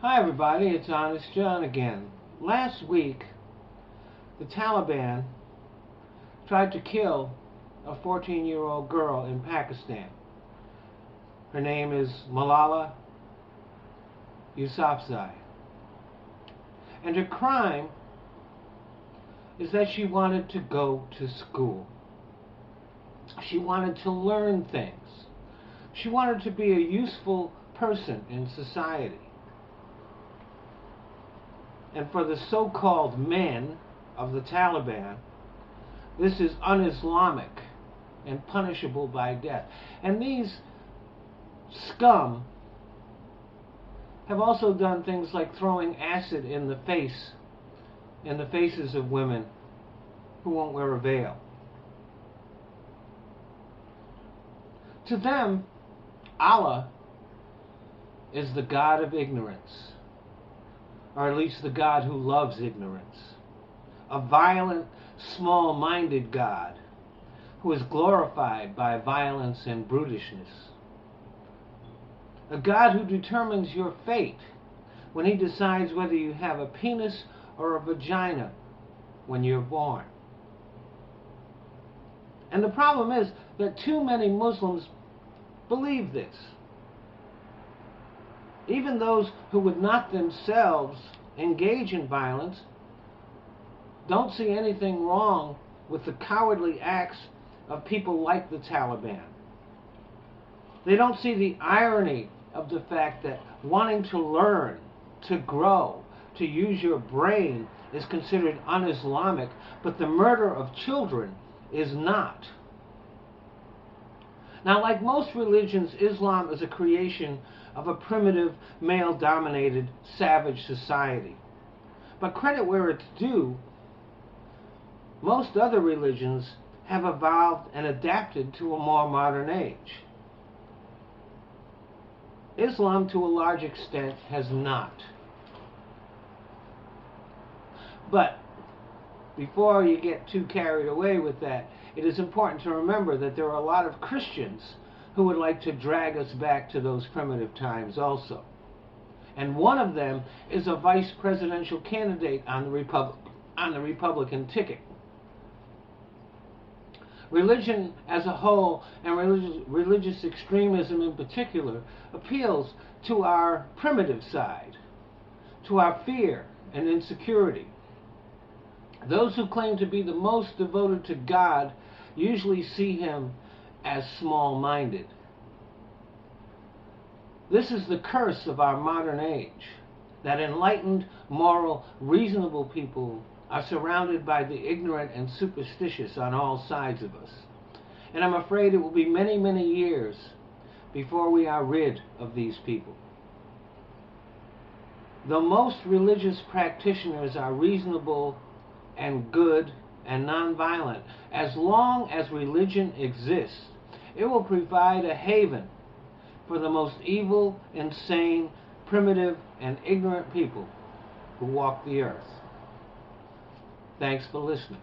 Hi everybody, it's Honest John again. Last week, the Taliban tried to kill a 14-year-old girl in Pakistan. Her name is Malala Yousafzai. And her crime is that she wanted to go to school. She wanted to learn things. She wanted to be a useful person in society. And for the so-called men of the Taliban, this is un-Islamic and punishable by death. And these scum have also done things like throwing acid in the faces of women who won't wear a veil. To them, Allah is the God of ignorance, or at least the God who loves ignorance. A violent, small-minded God who is glorified by violence and brutishness. A God who determines your fate when he decides whether you have a penis or a vagina when you're born. And the problem is that too many Muslims believe this. Even those who would not themselves engage in violence don't see anything wrong with the cowardly acts of people like the Taliban. They don't see the irony of the fact that wanting to learn, to grow, to use your brain is considered un-Islamic, but the murder of children is not. Now, like most religions, Islam is a creation of a primitive, male-dominated, savage society. But credit where it's due, most other religions have evolved and adapted to a more modern age. Islam, to a large extent, has not. But before you get too carried away with that, it is important to remember that there are a lot of Christians who would like to drag us back to those primitive times also. And one of them is a vice presidential candidate on the Republican ticket. Religion as a whole, and religious extremism in particular, appeals to our primitive side, to our fear and insecurity. Those who claim to be the most devoted to God usually see him as small-minded. This is the curse of our modern age, that enlightened, moral, reasonable people are surrounded by the ignorant and superstitious on all sides of us. And I'm afraid it will be many, many years before we are rid of these people. Though most religious practitioners are reasonable and good and nonviolent, as long as religion exists, it will provide a haven for the most evil, insane, primitive, and ignorant people who walk the earth. Thanks for listening.